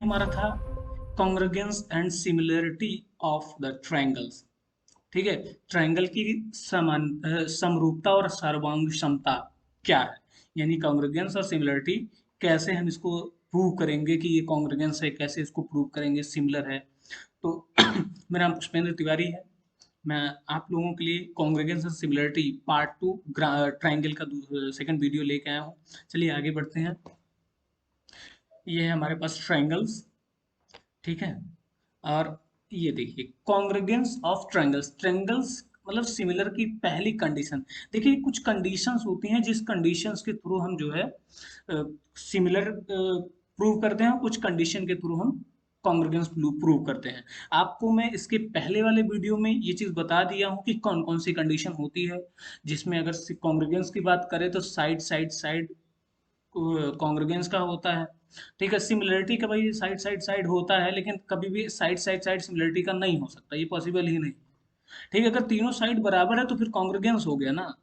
हमारा था congruence and similarity of the triangles. ठीक है, ट्रायंगल की समरूपता और सर्वांग क्षमता क्या है, यानी कॉन्ग्रुगेंस और सिमिलरिटी कैसे हम इसको प्रूव करेंगे कि ये कॉन्ग्रुगेंस है, कैसे इसको प्रूव करेंगे सिमिलर है। तो मेरा नाम पुष्पेंद्र तिवारी है। मैं आप लोगों के लिए कॉन्ग्रुगेंस और सिमिलरिटी पार्ट 2 ट्रायंगल का सेकंड वीडियो लेके आया हूँ। चलिए आगे बढ़ते हैं। ये है हमारे पास ट्रायंगल्स, ठीक है। और ये देखिए कॉन्ग्रुगेंस ऑफ ट्रायंगल्स। ट्रायंगल्स मतलब सिमिलर की पहली कंडीशन। देखिए कुछ कंडीशंस होती हैं जिस कंडीशंस के थ्रू हम जो है सिमिलर प्रूव करते हैं, कुछ कंडीशन के थ्रू हम कॉन्ग्रुगेंस प्रूव करते हैं। आपको मैं इसके पहले वाले वीडियो में ये चीज़ बता दिया हूँ कि कौन कौन सी कंडीशन होती है, जिसमें अगर कॉन्ग्रुगेंस की बात करें तो साइड साइड साइड कॉन्ग्रुगेंस का होता है। ठीक है, सिमिलरिटी का भाई साइड साइड साइड होता है, लेकिन कभी भी साइड साइड साइड सिमिलरिटी का नहीं हो सकता, ये पॉसिबल ही नहीं। ठीक है, अगर तीनों साइड बराबर है तो फिर कॉन्ग्रुगेंस हो गया ना।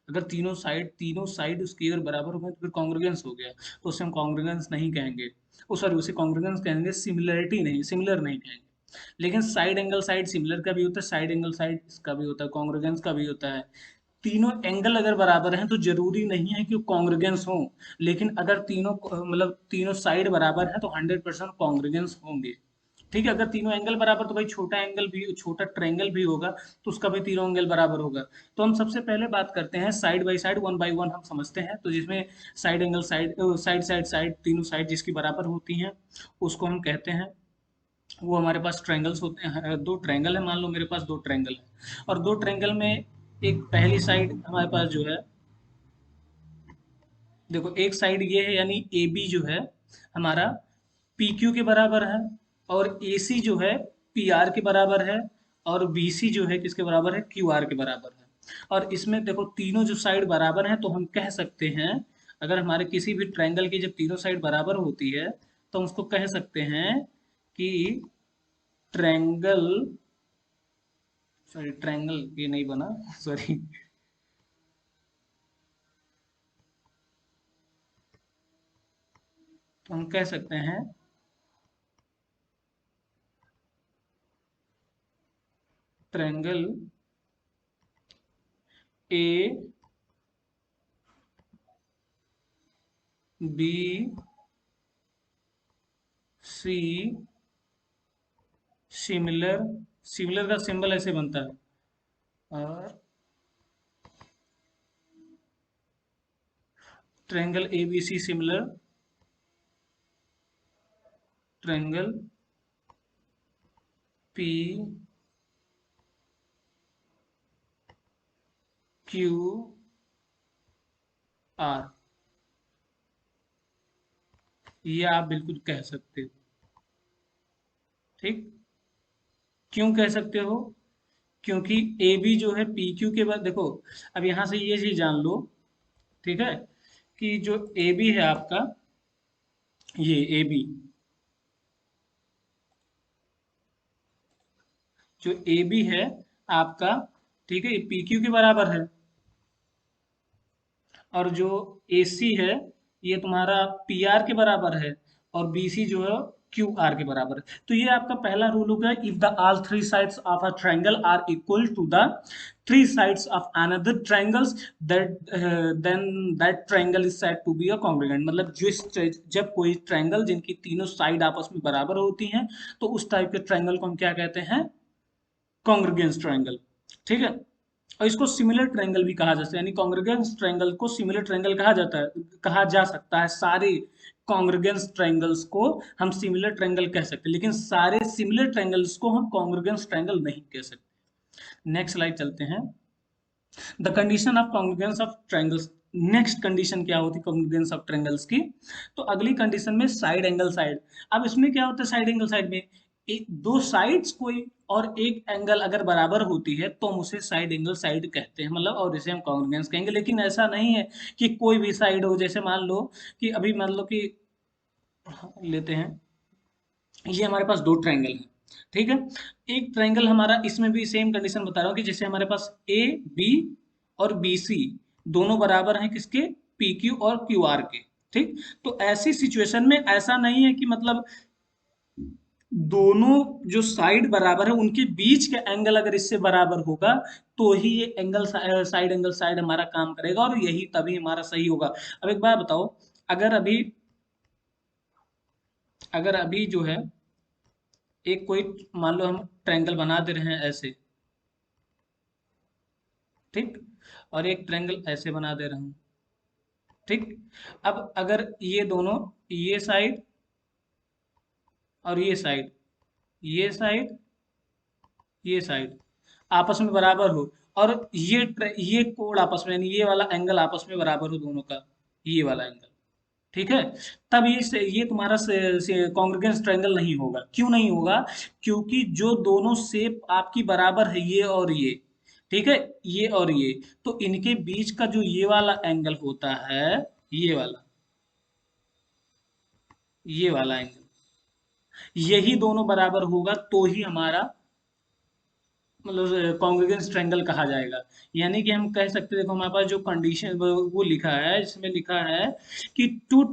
अगर तीनों साइड उसकी अगर बराबर हो गए तो फिर कॉन्ग्रुगेंस हो गया। तो उसे हम कॉन्ग्रुगेंस नहीं कहेंगे, ओ सॉरी, उसे कॉन्ग्रुगेंस कहेंगे, सिमिलरिटी नहीं, सिमिलर नहीं कहेंगे। लेकिन साइड एंगल साइड सिमिलर का भी होता है, साइड एंगल साइड इसका भी होता है, कॉन्ग्रुगेंस का भी होता है। तीनों एंगल अगर बराबर हैं तो जरूरी नहीं है कि कॉन्ग्रुगेंस हो, लेकिन अगर तीनों मतलब तीनों साइड बराबर है तो 100% कॉन्ग्रुगेंस होंगे। ठीक है, अगर तीनों एंगल बराबर तो भाई छोटा एंगल भी, छोटा ट्रायंगल भी होगा तो उसका भी तीनों एंगल बराबर होगा। तो हम सबसे पहले बात करते हैं side by side, one by one हम समझते हैं। तो जिसमें side angle side side side side तीनों साइड जिसकी बराबर होती हैं उसको हम कहते हैं, वो हमारे पास ट्रायंगल्स होते हैं। दो ट्रायंगल है, मान लो मेरे पास दो ट्रायंगल है, और दो ट्रायंगल में एक पहली साइड हमारे पास जो है, देखो एक साइड ये है यानी ए बी जो है हमारा पी क्यू के बराबर है, और ए सी जो है पी आर के बराबर है, और बी सी जो है किसके बराबर है, क्यू आर के बराबर है। और इसमें देखो तीनों जो साइड बराबर हैं तो हम कह सकते हैं, अगर हमारे किसी भी ट्रायंगल की जब तीनों साइड बराबर होती है तो हम उसको कह सकते हैं कि ट्रायंगल, सॉरी ट्रायंगल ये नहीं बना, सॉरी, तो हम कह सकते हैं triangle A B C similar, similar का सिंबल ऐसे बनता है, और triangle A B C similar, triangle P Q R, ये आप बिल्कुल कह सकते हो। ठीक, क्यों कह सकते हो, क्योंकि ए बी जो है पी क्यू के बाद, देखो अब यहां से ये चीज जान लो, ठीक है, कि जो ए बी है आपका, ये ए बी जो ए बी है आपका, ठीक है, ये पी क्यू के बराबर है, और जो ए सी है ये तुम्हारा पी आर के बराबर है, और बी सी जो है क्यू आर के बराबर है। तो ये आपका पहला रूल हो गया, if the all three sides of a triangle are equal to the three sides of another triangles, that then that triangle is said to be a congruent. मतलब जब कोई ट्रायंगल जिनकी तीनों साइड आपस में बराबर होती हैं तो उस टाइप के ट्रायंगल को हम क्या कहते हैं, कॉन्ग्रुगेंस ट्रायंगल। ठीक है, और इसको सिमिलर ट्रायंगल भी कहा जाता है, यानी कॉन्ग्रुगेंस ट्रायंगल को सिमिलर ट्रायंगल कहा जाता है, कहा जा सकता है। सारे कॉन्ग्रुगेंस ट्रायंगल्स को हम सिमिलर ट्रायंगल कह सकते हैं, लेकिन सारे सिमिलर ट्रायंगल्स को हम कॉन्ग्रुगेंस ट्रायंगल नहीं कह सकते। नेक्स्ट स्लाइड चलते हैं। The condition of congruence of triangles. Next condition क्या होती है कॉन्ग्रुगेंस ऑफ ट्रायंगल्स की, तो अगली कंडीशन में साइड एंगल साइड। अब इसमें क्या होता है साइड एंगल साइड में, एक दो साइड्स कोई और एक एंगल अगर बराबर होती है तो हम उसे साइड एंगल साइड कहते हैं, मतलब, और इसे हम कॉन्ग्रुगेंस कहेंगे। लेकिन ऐसा नहीं है कि कोई भी साइड हो, जैसे मान लो कि अभी मान लो कि लेते हैं, ये हमारे पास दो ट्रायंगल हैं, ठीक है। एक ट्रायंगल हमारा, इसमें भी सेम कंडीशन बता रहा हूँ कि जैसे हमारे पास ए बी और बी सी दोनों बराबर हैं किसके, पी क्यू और क्यू आर के। ठीक, तो ऐसी सिचुएशन में ऐसा नहीं है कि मतलब दोनों जो साइड बराबर है उनके बीच के एंगल अगर इससे बराबर होगा तो ही ये एंगल साइड हमारा काम करेगा और यही तभी हमारा सही होगा। अब एक बात बताओ, अगर अभी अगर अभी जो है एक कोई, मान लो हम ट्रायंगल बना दे रहे हैं ऐसे, ठीक, और एक ट्रायंगल ऐसे बना दे रहे हैं, ठीक। अब अगर ये दोनों, ये साइड और ये साइड ये साइड आपस में बराबर हो, और ये कोण आपस में, यानी ये वाला एंगल आपस में बराबर हो दोनों का, ये वाला एंगल, ठीक है, तब ये तुम्हारा कॉन्ग्रुगेंस ट्रायंगल नहीं होगा। क्यों नहीं होगा? क्योंकि जो दोनों शेप आपकी बराबर है, ये और ये, ठीक है, ये और तो इनके बीच का जो ये वाला एंगल होता है, ये वाला ये वाला एंगल, यही दोनों बराबर होगा तो ही हमारा मतलब कॉन्ग्रुगेंस ट्रायंगल कहा जाएगा। यानी कि हम कह सकते हैं, देखो हमारे पास जो कंडीशन वो लिखा है, इसमें लिखा है कि two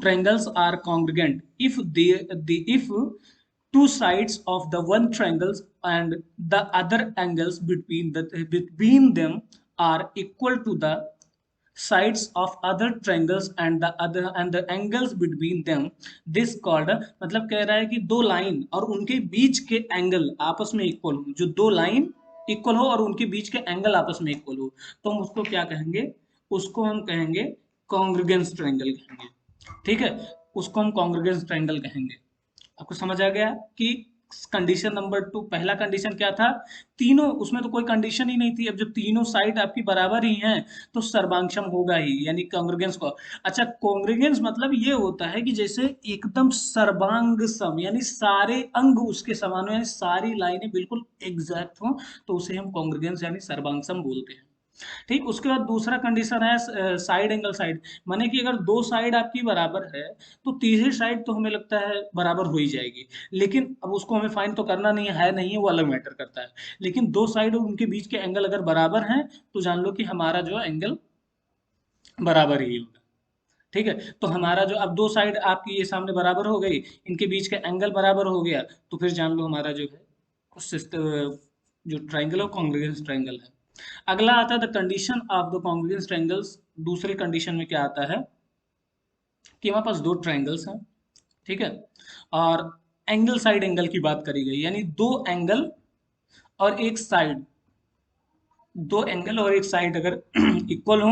triangles are congruent if two sides of the one triangles and the other angles between them are equal to the sides of other triangles and the angles between them, this called, मतलब कह रहा है कि दो line और उनके बीच के angle आपस में इक्वल हो, जो दो लाइन इक्वल हो और उनके बीच के एंगल आपस में इक्वल हो, तो हम उसको क्या कहेंगे? उसको हम कहेंगे कॉन्ग्रुगेंस ट्रायंगल कहेंगे, ठीक है, उसको हम कॉन्ग्रुगेंस ट्रायंगल कहेंगे। आपको समझ आ गया कि कंडीशन नंबर टू, पहला कंडीशन क्या था? तीनों, उसमें तो कोई कंडीशन ही नहीं थी, अब जब तीनों साइड आपकी बराबर ही हैं तो सर्वांगसम होगा ही, यानी कॉन्ग्रुगेंस को। अच्छा, कॉन्ग्रुगेंस मतलब ये होता है कि जैसे एकदम सर्वांग सम, यानी सारे अंग उसके समान हो, यानी सारी लाइनें बिल्कुल एग्जैक्ट हो, तो उसे हम कॉन्ग्रुगेंस यानी सर्वांगसम बोलते हैं, ठीक। उसके बाद दूसरा कंडीशन है साइड एंगल साइड, माने कि अगर दो साइड आपकी बराबर है तो तीसरी साइड तो हमें लगता है बराबर हो ही जाएगी, लेकिन अब उसको हमें फाइंड तो करना नहीं है नहीं है, वो अलग मैटर करता है। लेकिन दो साइड और उनके बीच के एंगल अगर बराबर हैं तो जान लो कि हमारा जो एंगल बराबर ही होगा, ठीक है। तो हमारा जो, अब दो साइड आपकी ये सामने बराबर हो गई, इनके बीच का एंगल बराबर हो गया, तो फिर जान लो हमारा जो है जो ट्राइंगल है कॉन्ग्रुगेंस ट्राइंगल है। अगला आता है the condition of the congruence triangles. दूसरे कंडीशन में क्या आता है कि हमारे पास दो ट्रायंगल्स हैं, ठीक है, और एंगल साइड एंगल की बात करी गई, यानी और एक साइड दो एंगल और एक साइड अगर इक्वल हो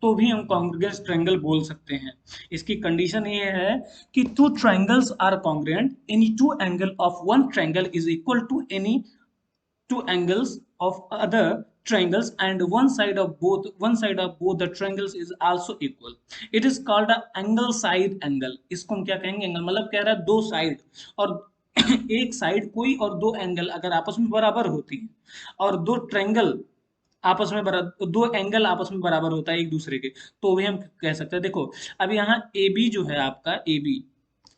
तो भी हम कॉन्ग्रुगेंस ट्रायंगल बोल सकते हैं। इसकी कंडीशन ये है कि two triangles are congruent, any two angle of one triangle is equal to any two angles of other triangles and one side of both the triangles is also equal. It is called a angle side angle. इसको हम क्या कहेंगे? Angle मतलब कह रहा है दो side और एक साइड कोई और दो एंगल अगर आपस में बराबर होती है और दो ट्रायंगल आपस में बराबर, दो एंगल आपस में बराबर होता है एक दूसरे के, तो भी हम कह सकते हैं। देखो अब यहाँ ए बी जो है आपका, ए बी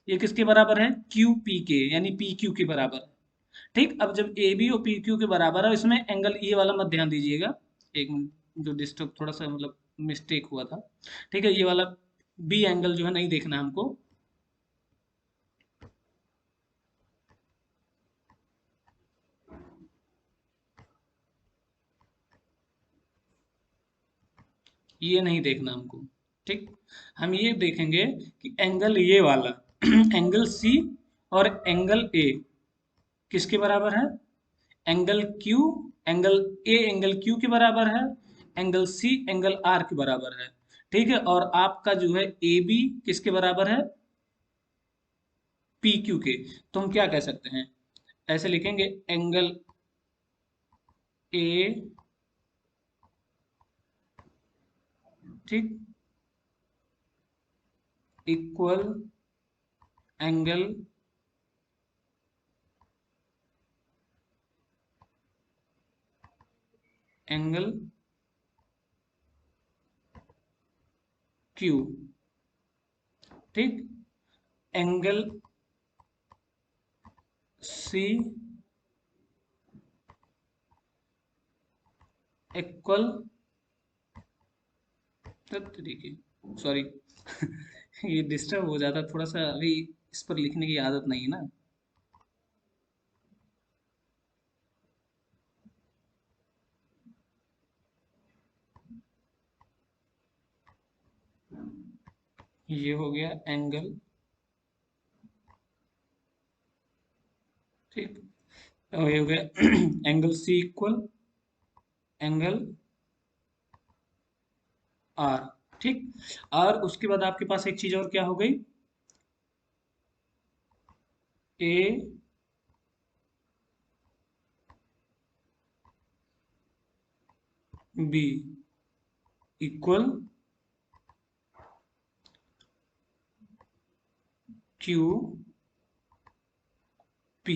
ये किसके बराबर है? क्यू पी के, यानी पी क्यू के बराबर है, ठीक। अब जब ए बी और पी क्यू के बराबर है, इसमें एंगल ये वाला मत ध्यान दीजिएगा, एक मिनट, जो डिस्टर्ब थोड़ा सा मतलब मिस्टेक हुआ था, ठीक है, ये वाला बी एंगल जो है नहीं देखना हमको, ये नहीं देखना हमको, ठीक। हम ये देखेंगे कि एंगल ये वाला एंगल सी और एंगल ए किसके बराबर है? Angle Q, angle A angle Q के बराबर है, एंगल सी एंगल आर के बराबर है, ठीक है, और आपका जो है ए बी किसके बराबर है? पी क्यू के। तो हम क्या कह सकते हैं? ऐसे लिखेंगे, एंगल ए, ठीक, इक्वल एंगल एंगल क्यू, ठीक, एंगल सी इक्वल, तरीके, सॉरी ये डिस्टर्ब हो जाता थोड़ा सा, अभी इस पर लिखने की आदत नहीं है ना। ये हो गया एंगल, ठीक। और ये हो गया angle C equal angle R, ठीक। और उसके बाद आपके पास एक चीज और क्या हो गई, A B equal Q P,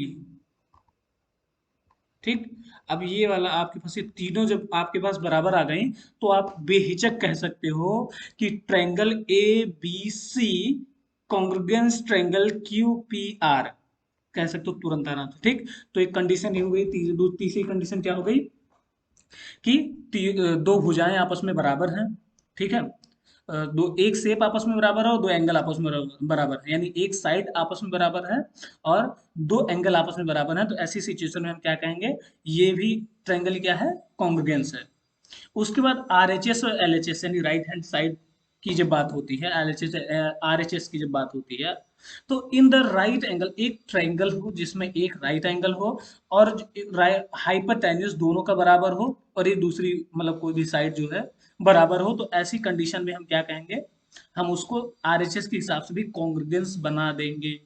ठीक। अब ये वाला आपके पास, ये तीनों जब आपके पास बराबर आ गई, तो आप बेहिचक कह सकते हो कि triangle A B C congruence triangle Q P R, कह सकते हो तुरंत आराम से, ठीक। तो एक कंडीशन ये हो गई, तीसरी कंडीशन क्या हो गई कि दो भुजाएं आपस में बराबर हैं, ठीक है। दो एक शेप आपस में बराबर है और दो एंगल आपस में बराबर है, यानी एक साइड आपस में बराबर है और दो एंगल आपस में बराबर है, तो ऐसी सिचुएशन में हम क्या कहेंगे, ये भी ट्रायंगल क्या है, कॉन्ग्रुगेंस है। उसके बाद आरएचएस और एलएचएस यानी राइट हैंड साइड की जब बात होती है, एलएचएस आरएचएस की जब बात होती है, तो इन द राइट एंगल, एक ट्रायंगल हो जिसमें एक राइट एंगल हो और हाइपोटेन्यूज दोनों का बराबर हो, और ये दूसरी मतलब कोई भी साइड जो है बराबर हो, तो ऐसी कंडीशन में हम क्या कहेंगे, हम उसको आरएचएस के हिसाब से भी कॉन्ग्रुगेंस बना देंगे।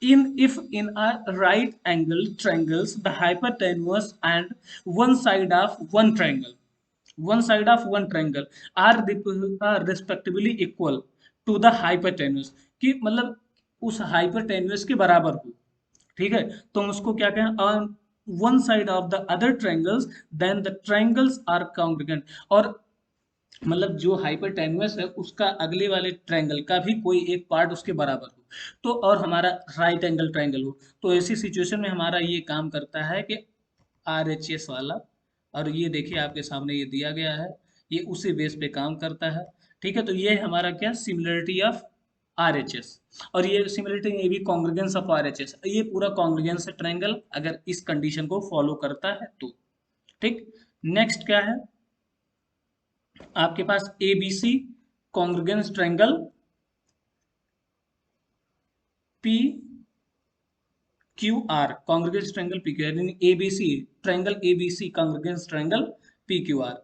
In if in a right angle triangles the hypotenuse and one side of one triangle are respectively equal to the hypotenuse, कि मतलब उस hypotenuse के बराबर हो, ठीक है। तो हम उसको क्या कहें, on one side of the other triangles then the triangles are congruent, और मतलब जो हाइपरटेन्युअस है उसका अगले वाले ट्रायंगल का भी कोई एक पार्ट उसके बराबर हो, तो और हमारा राइट एंगल ट्रायंगल हो, तो ऐसी सिचुएशन में हमारा ये काम करता है कि आरएचएस वाला, और ये देखिए आपके सामने ये दिया गया है, ये उसी बेस पे काम करता है, ठीक है। तो ये हमारा क्या, सिमिलरिटी ऑफ आरएचएस, और ये सिमिलरिटी, ये भी कॉन्ग्रुगेंस ऑफ आरएचएस, ये पूरा कॉन्ग्रुगेंस है ट्रायंगल अगर इस कंडीशन को फॉलो करता है तो, ठीक। नेक्स्ट क्या है आपके पास, A B C congruence triangle P Q R, congruence triangle P Q R, यानी A B C triangle, A B C congruence triangle P Q R,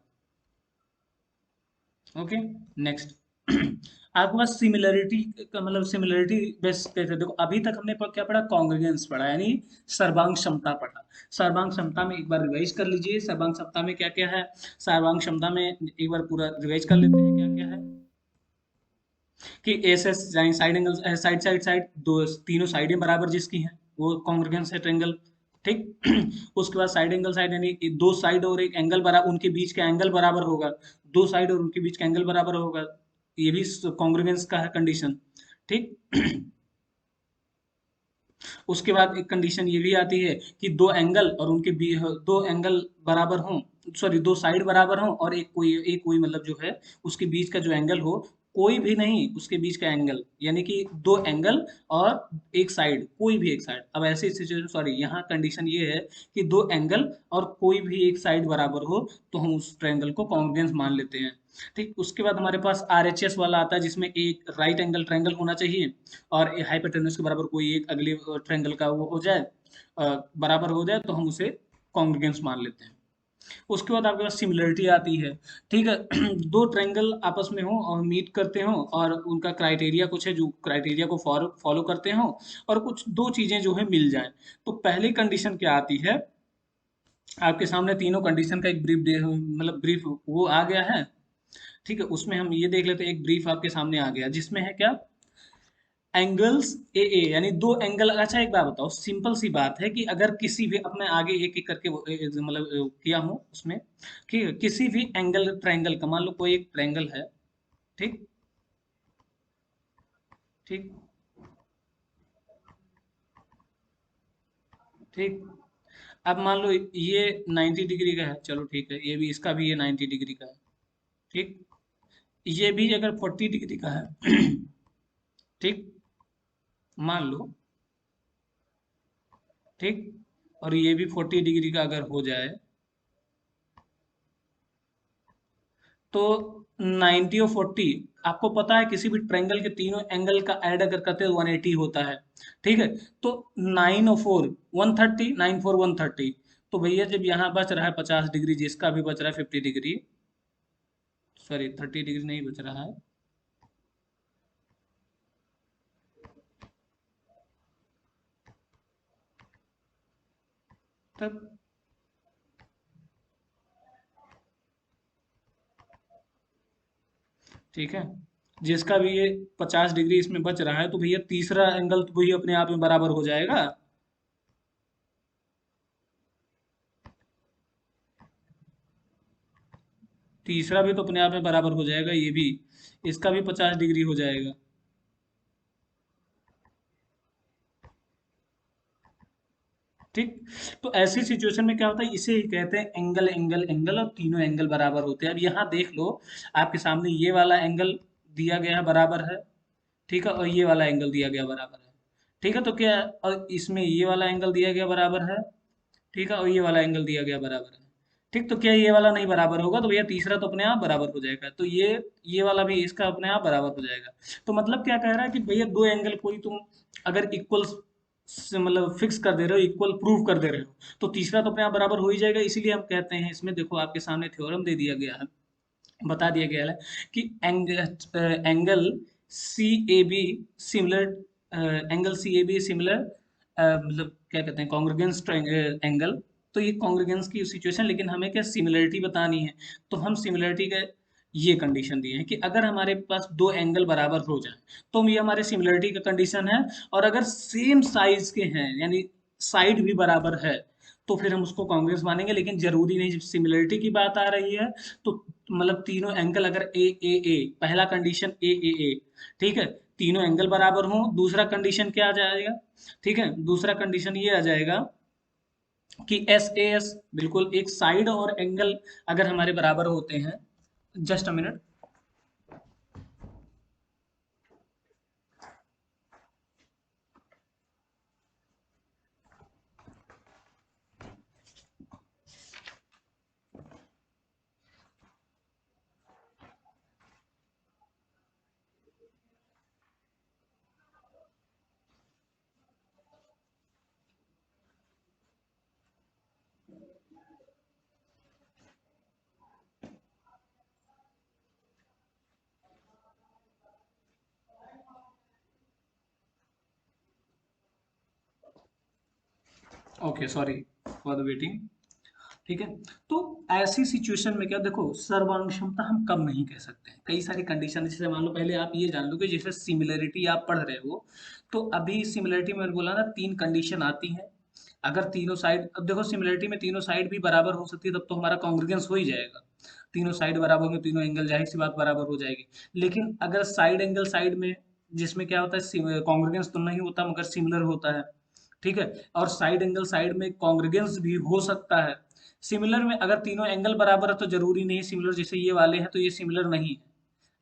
okay. Next आपके पास सिमिलरिटी का मतलब, सिमिलरिटी बेस कैसे, देखो अभी तक हमने क्या पढ़ा, कॉन्ग्रुगेंस पढ़ा यानी सर्वांग क्षमता पढ़ा। सर्वांग क्षमता में एक बार रिवाइज कर लीजिए, सर्वांग क्षमता में क्या क्या है, सर्वांग क्षमता में एक बार पूरा रिवाइज कर लेते हैं क्या क्या है, कि S S side angle, side side side दो, तीनों साइडें बराबर जिसकी हैं वो कॉन्ग्रुगेंस है ट्रायंगल, ठीक। उसके बाद साइड एंगल साइड यानी दो साइड और एक एंगल बराबर, उनके बीच का एंगल बराबर होगा, दो साइड और उनके बीच का एंगल बराबर होगा, ये भी कॉन्ग्रुगेंस का है कंडीशन, ठीक। उसके बाद एक कंडीशन ये भी आती है कि दो एंगल और उनके दो एंगल बराबर हों, सॉरी दो साइड बराबर हों और एक कोई मतलब जो है उसके बीच का जो एंगल हो, कोई भी नहीं उसके बीच का एंगल, यानी कि दो एंगल और एक साइड, कोई भी एक साइड, अब ऐसी सिचुएशन, सॉरी यहाँ कंडीशन ये है कि दो एंगल और कोई भी एक साइड बराबर हो, तो हम उस ट्रायंगल को कॉन्ग्रुगेंस मान लेते हैं, ठीक। उसके बाद हमारे पास आरएचएस वाला आता है जिसमें एक राइट एंगल ट्रायंगल होना चाहिए और हाइपोटेन्यूज के बराबर कोई एक अगले ट्रायंगल का वो हो जाए, बराबर हो जाए, तो हम उसे कॉन्ग्रुगेंस मान लेते हैं। उसके बाद आपके पास सिमिलरिटी आती है, ठीक है। दो ट्रायंगल आपस में हो और मीट करते हो और उनका क्राइटेरिया कुछ है, जो क्राइटेरिया को फॉलो फॉलो करते हो और कुछ दो चीजें जो है मिल जाएं, तो पहली कंडीशन क्या आती है, आपके सामने तीनों कंडीशन का एक ब्रीफ मतलब ब्रीफ वो आ गया है, ठीक है। उसमें हम ये देख लेते हैं, एक ब्रीफ आपके सामने आ गया जिसमें है क्या, एंगल्स ए यानी दो एंगल, अच्छा एक बात बताओ, सिंपल सी बात है कि अगर किसी भी अपने आगे एक एक करके मतलब किया हूं उसमें कि किसी भी एंगल ट्रायंगल का, मान लो कोई एक ट्रायंगल है, ठीक, ठीक, ठीक। अब मान लो ये 90 डिग्री का है, चलो ठीक है, ये भी इसका भी ये 90 डिग्री का है, ठीक। ये भी अगर 40 डिग्री का है ठीक, मान लो, ठीक, और ये भी 40 डिग्री का अगर हो जाए तो 90 और 40, आपको पता है किसी भी ट्रायंगल के तीनों एंगल का ऐड अगर करते हैं तो 180 होता है। ठीक है, तो 9 और 4 130, 9 4 130, तो भैया जब यहाँ बच रहा है 50 डिग्री, जिसका भी बच रहा है 50 डिग्री, सॉरी 30 डिग्री नहीं बच रहा है, तब ठीक है, जिसका भी ये 50 डिग्री इसमें बच रहा है तो भैया तीसरा एंगल तो वही अपने आप में बराबर हो जाएगा। तीसरा भी तो अपने आप में बराबर हो जाएगा, ये भी, इसका भी 50 डिग्री हो जाएगा। ठीक, तो ऐसी सिचुएशन में क्या होता है, इसे ही कहते हैं एंगल एंगल एंगल, और तीनों एंगल बराबर होते हैं। अब यहाँ देख लो, आपके सामने ये वाला एंगल दिया गया है बराबर है, ठीक है, और ये वाला एंगल दिया गया बराबर है। ठीक है, तो क्या, और इसमें ये वाला एंगल दिया गया बराबर है, ठीक है, और ये वाला एंगल दिया गया बराबर है। ठीक, तो क्या ये वाला नहीं बराबर होगा, तो भैया तीसरा तो अपने आप बराबर हो जाएगा, तो ये वाला भी इसका अपने आप बराबर हो जाएगा। तो मतलब क्या कह रहा है कि भैया दो एंगल कोई तुम अगर इक्वल से मतलब फिक्स कर दे रहे हो, इक्वल प्रूव कर दे रहे हो, तो तीसरा तो अपने आप बराबर हो ही जाएगा। इसीलिए हम कहते हैं, इसमें देखो आपके सामने थ्योरम दे दिया गया है, बता दिया गया है कि angle C A B similar, angle C A B similar, मतलब क्या कहते हैं, कॉन्ग्रुगेंस एंगल। तो ये कॉन्ग्रुगेंस की सिचुएशन, लेकिन हमें क्या सिमिलरिटी बतानी है, तो हम सिमिलरिटी का ये कंडीशन दिए हैं कि अगर हमारे पास दो एंगल बराबर हो जाए तो ये हमारे सिमिलरिटी का कंडीशन है। और अगर सेम साइज के हैं, यानी साइड भी बराबर है, तो फिर हम उसको कांग्रेस मानेंगे। लेकिन जरूरी नहीं, जब सिमिलरिटी की बात आ रही है तो मतलब तीनों एंगल अगर ए, पहला कंडीशन ए, ठीक है, तीनों एंगल बराबर हों। दूसरा कंडीशन क्या आ जाएगा, ठीक है, दूसरा कंडीशन ये आ जाएगा कि एस बिल्कुल एक साइड और एंगल अगर हमारे बराबर होते हैं। Just a minute. Okay, sorry for the waiting. ठीक है, तो ऐसी सिचुएशन में क्या, देखो सर्वांग क्षमता हम कम नहीं कह सकते हैं, कई सारी कंडीशन, जैसे मान लो पहले आप ये जान लो कि जैसे सिमिलरिटी आप पढ़ रहे हो, तो अभी सिमिलरिटी में मैंने बोला ना तीन कंडीशन आती हैं। अगर तीनों साइड, अब देखो सिमिलरिटी में तीनों साइड भी बराबर हो सकती है, तब तो हमारा कॉन्ग्रुगेंस हो ही जाएगा। तीनों साइड बराबर होंगे, तीनों एंगल जाहिर सी बात बराबर हो जाएगी। लेकिन अगर साइड एंगल साइड में, जिसमें क्या होता है कॉन्ग्रुगेंस तो नहीं होता मगर सिमिलर होता है, ठीक है, और साइड एंगल साइड में कॉन्ग्रुगेंस भी हो सकता है। सिमिलर में अगर तीनों एंगल बराबर है तो जरूरी नहीं सिमिलर, जैसे ये वाले हैं तो ये सिमिलर नहीं है।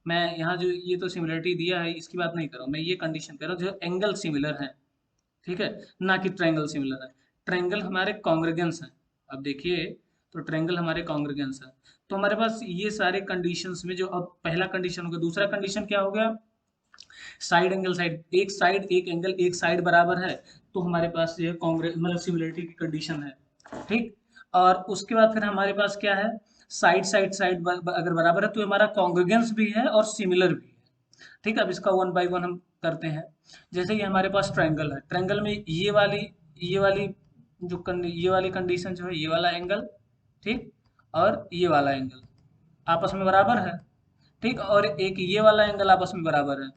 मैं यहाँ जो ये तो सिमिलरिटी दिया है इसकी बात नहीं कर रहा हूँ, मैं ये कंडीशन कर रहा हूँ जो एंगल सिमिलर है, ठीक है, ना कि ट्रायंगल सिमिलर है। ट्रायंगल हमारे कॉन्ग्रुगेंस हैं। अब देखिए, तो ट्रायंगल हमारे कॉन्ग्रुगेंस है, तो हमारे पास ये सारे कंडीशंस में जो अब पहला कंडीशन हो गया, दूसरा कंडीशन क्या हो गया, साइड एंगल साइड एक एंगल एक साइड बराबर है, तो हमारे पास ये कॉन्ग्रे मतलब सिमिलरिटी की कंडीशन है। ठीक, और उसके बाद फिर हमारे पास क्या है, साइड अगर बराबर है तो हमारा कॉन्ग्रुगेंस भी है और सिमिलर भी है। ठीक है, अब इसका वन बाय वन हम करते हैं। जैसे कि हमारे पास ट्रायंगल है, ट्रायंगल में ये वाली ये वाली कंडीशन जो है, ये वाला एंगल, ठीक, और ये वाला एंगल आपस में बराबर है। ठीक, और एक ये वाला एंगल आपस में बराबर है,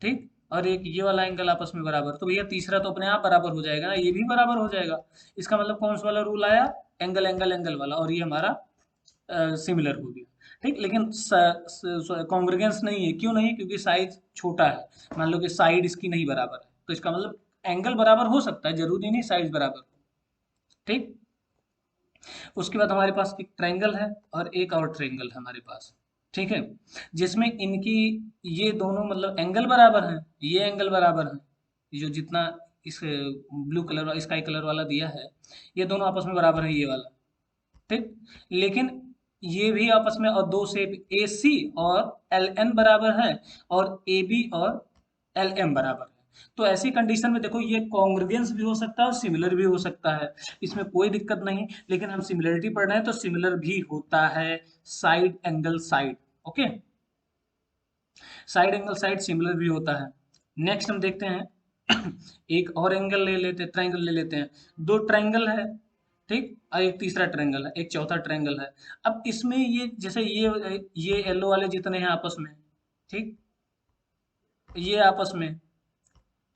ठीक, और एक ये वाला एंगल आपस में बराबर, तो भैया तीसरा तो अपने आप बराबर हो जाएगा ना, ये भी बराबर हो जाएगा। इसका मतलब कौन सा वाला रूल आया, एंगल एंगल एंगल वाला, और ये हमारा सिमिलर हो गया। ठीक, लेकिन कॉन्ग्रुगेंस नहीं है, क्यों नहीं, क्योंकि साइज छोटा है, मान लो कि साइड इसकी नहीं बराबर है, तो इसका मतलब एंगल बराबर हो सकता है, जरूरी नहीं साइज बराबर हो। ठीक, उसके बाद हमारे पास एक ट्रायंगल है और एक और ट्रायंगल है हमारे पास। ठीक है, जिसमें इनकी ये दोनों मतलब एंगल बराबर हैं, ये एंगल बराबर है, ये जो जितना इस ब्लू कलर स्काई कलर वाला दिया है, ये दोनों आपस में बराबर है, ये वाला। ठीक, लेकिन ये भी आपस में, और दो सेप ए सी और एल एन बराबर है, और ए बी और एल एम बराबर है। तो ऐसी कंडीशन में देखो, ये कॉन्ग्रुगेंस भी हो सकता है और सिमिलर भी हो सकता है, इसमें कोई दिक्कत नहीं। लेकिन हम सिमिलरिटी पढ़ रहे हैं तो सिमिलर भी होता है, side angle side. Okay, side angle side similar भी होता है। नेक्स्ट हम देखते हैं एक और एंगल ले लेते हैं, ट्रायंगल ले लेते हैं। दो ट्रायंगल है, ठीक, और एक तीसरा ट्रायंगल है, एक चौथा ट्रायंगल है। अब इसमें ये जैसे ये येलो वाले जितने हैं आपस में, ठीक, ये आपस में,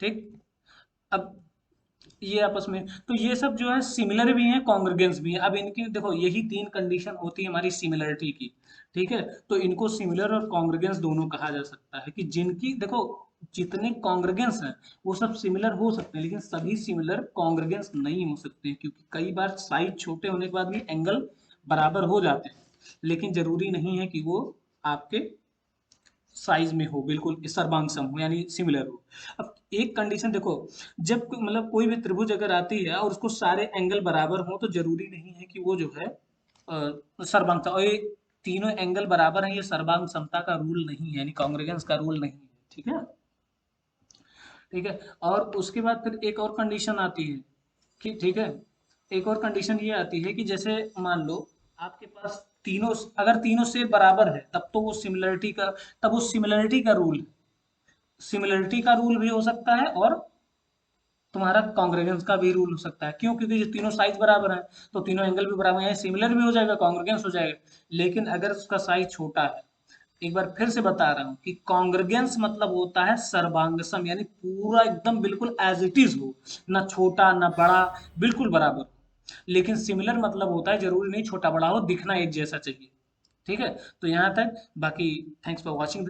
ठीक, अब ये आपस में, तो ये सब जो है सिमिलर भी हैं, कॉन्ग्रुगेंस भी हैं। अब इनकी देखो यही तीन कंडीशन होती है हमारी सिमिलरिटी की। ठीक है, तो इनको सिमिलर और कॉन्ग्रुगेंस दोनों कहा जा सकता है, कि जिनकी देखो जितने कॉन्ग्रुगेंस हैं वो सब सिमिलर हो सकते हैं, लेकिन सभी सिमिलर कॉन्ग्रुगेंस नहीं हो सकते, क्योंकि कई बार साइज छोटे होने के बाद भी एंगल बराबर हो जाते हैं, लेकिन जरूरी नहीं है कि वो आपके साइज में हो, बिल्कुल सर्वांग सम हो, यानी सिमिलर हो। अब एक कंडीशन देखो, जब मतलब कोई भी त्रिभुज अगर आती है और उसको सारे एंगल बराबर हो, तो जरूरी नहीं है कि वो जो है सर्वांग सम, और ये तीनों एंगल बराबर है, ये सर्वांग समता का रूल नहीं है, यानी कॉन्ग्रुगेंस का रूल नहीं है। ठीक है, ठीक है। और उसके बाद फिर एक और कंडीशन आती है कि, ठीक है, एक और कंडीशन ये आती है कि जैसे मान लो आपके पास तीनों, अगर तीनों से बराबर है तब तो वो सिमिलरिटी का, तब वो सिमिलरिटी का रूल, सिमिलरिटी का रूल भी हो सकता है, और तुम्हारा कॉन्ग्रुगेंस का भी रूल हो सकता है। क्यों? क्योंकि ये तीनों साइज बराबर है, तो तीनों एंगल भी बराबर है, सिमिलर भी हो जाएगा, कॉन्ग्रुगेंस हो जाएगा। लेकिन अगर उसका साइज छोटा है, एक बार फिर से बता रहा हूँ कि कॉन्ग्रुगेंस मतलब होता है सर्वांग सम, यानी पूरा एकदम बिल्कुल एज इट इज हो, ना छोटा ना बड़ा, बिल्कुल बराबर। लेकिन सिमिलर मतलब होता है जरूरी नहीं छोटा बड़ा हो, दिखना एक जैसा चाहिए। ठीक है, तो यहाँ तक, बाकी थैंक्स फॉर वॉचिंग।